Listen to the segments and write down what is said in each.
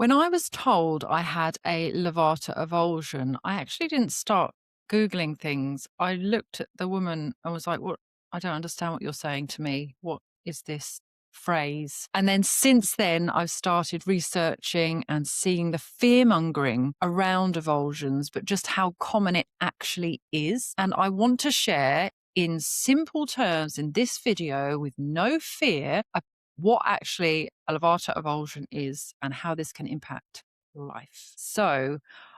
When I was told I had a Levator avulsion, I actually didn't start Googling things. I looked at the woman and was like, "What? I don't understand what you're saying to me. What is this phrase?" And then since then, I've started researching and seeing the fear mongering around avulsions, but just how common it actually is. And I want to share in simple terms in this video with no fear what actually a Levator avulsion is and how this can impact life. So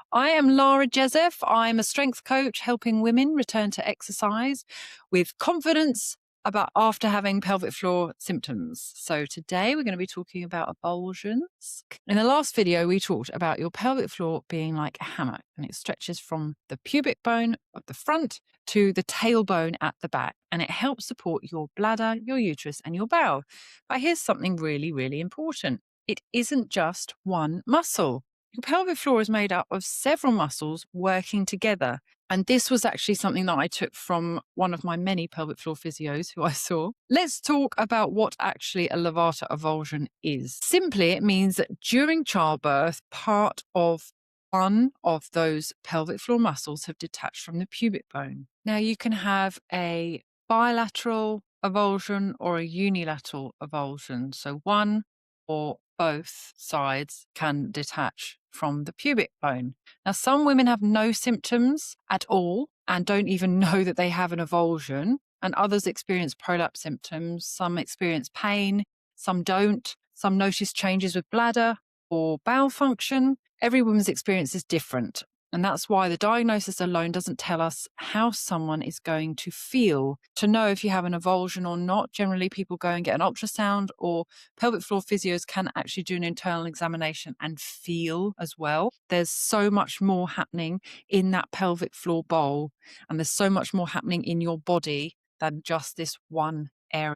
I am Lara Jezef. I'm a strength coach helping women return to exercise with confidence about after having pelvic floor symptoms. So today we're going to be talking about avulsions. In the last video, we talked about your pelvic floor being like a hammock, and it stretches from the pubic bone at the front to the tailbone at the back, and it helps support your bladder, your uterus, and your bowel. But here's something really, really important. It isn't just one muscle. Your pelvic floor is made up of several muscles working together. And this was actually something that I took from one of my many pelvic floor physios who I saw. Let's talk about what actually a Levator avulsion is. Simply, it means that during childbirth, part of one of those pelvic floor muscles have detached from the pubic bone. Now, you can have a bilateral avulsion or a unilateral avulsion. So one or both sides can detach from the pubic bone. Now, some women have no symptoms at all and don't even know that they have an avulsion, and others experience prolapse symptoms. Some experience pain, some don't. Some notice changes with bladder or bowel function. Every woman's experience is different. And that's why the diagnosis alone doesn't tell us how someone is going to feel. To know if you have an avulsion or not, generally people go and get an ultrasound, or pelvic floor physios can actually do an internal examination and feel as well. There's so much more happening in that pelvic floor bowl, and there's so much more happening in your body than just this one area.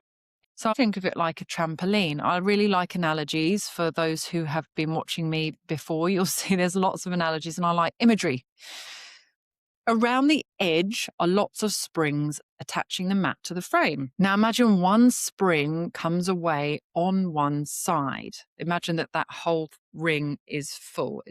So I think of it like a trampoline. I really like analogies. For those who have been watching me before, you'll see there's lots of analogies, and I like imagery. Around the edge are lots of springs attaching the mat to the frame. Now imagine one spring comes away on one side. Imagine that whole ring is full.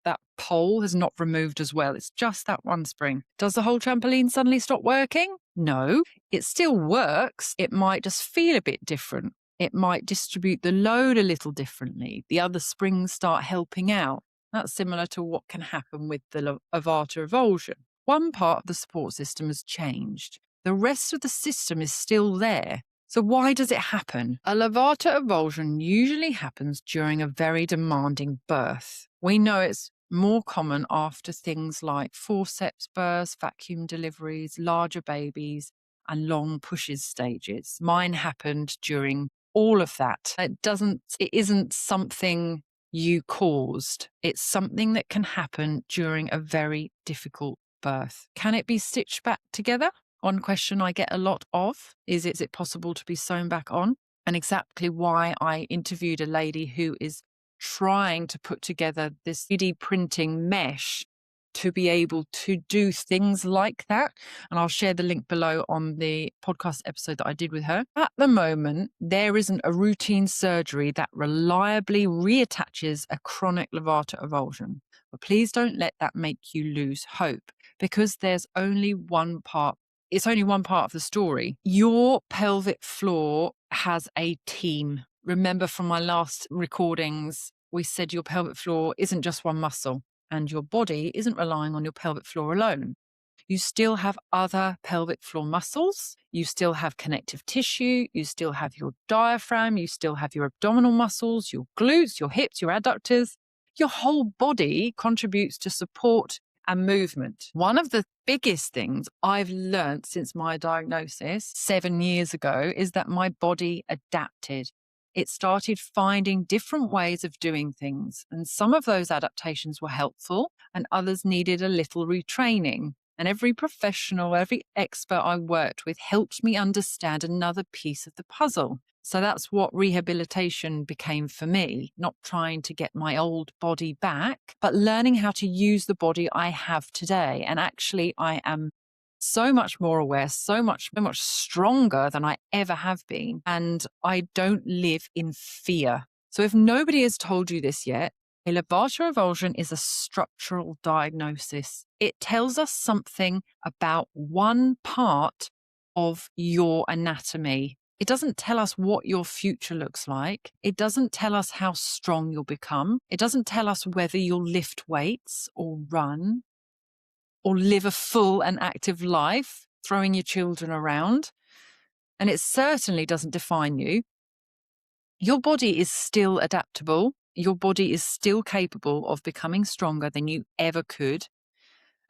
That pole is not removed as well. It's just that one spring. Does the whole trampoline suddenly stop working? No, it still works. It might just feel a bit different. It might distribute the load a little differently. The other springs start helping out. That's similar to what can happen with the Levator avulsion. One part of the support system has changed. The rest of the system is still there. So why does it happen? A Levator avulsion usually happens during a very demanding birth. We know it's more common after things like forceps births, vacuum deliveries, larger babies, and long pushes stages. Mine happened during all of that. It isn't something you caused. It's something that can happen during a very difficult birth. Can it be stitched back together? One question I get a lot of is it possible to be sewn back on? And exactly why I interviewed a lady who is trying to put together this 3D printing mesh to be able to do things like that. And I'll share the link below on the podcast episode that I did with her. At the moment, there isn't a routine surgery that reliably reattaches a chronic Levator avulsion. But please don't let that make you lose hope, because there's only one part. It's only one part of the story. Your pelvic floor has a team. Remember from my last recordings, we said your pelvic floor isn't just one muscle, and your body isn't relying on your pelvic floor alone. You still have other pelvic floor muscles. You still have connective tissue. You still have your diaphragm. You still have your abdominal muscles, your glutes, your hips, your adductors. Your whole body contributes to support and movement. One of the biggest things I've learned since my diagnosis 7 years ago is that my body adapted. It started finding different ways of doing things, and some of those adaptations were helpful and others needed a little retraining. And every professional, every expert I worked with helped me understand another piece of the puzzle. So that's what rehabilitation became for me, not trying to get my old body back, but learning how to use the body I have today. And actually, I am so much more aware, so much stronger than I ever have been. And I don't live in fear. So if nobody has told you this yet, A Levator avulsion is a structural diagnosis. It tells us something about one part of your anatomy. It doesn't tell us what your future looks like. It doesn't tell us how strong you'll become. It doesn't tell us whether you'll lift weights or run or live a full and active life, throwing your children around. And it certainly doesn't define you. Your body is still adaptable. Your body is still capable of becoming stronger than you ever could.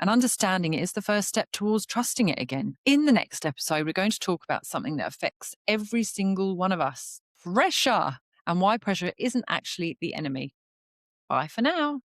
And understanding it is the first step towards trusting it again. In the next episode, we're going to talk about something that affects every single one of us: pressure, and why pressure isn't actually the enemy. Bye for now.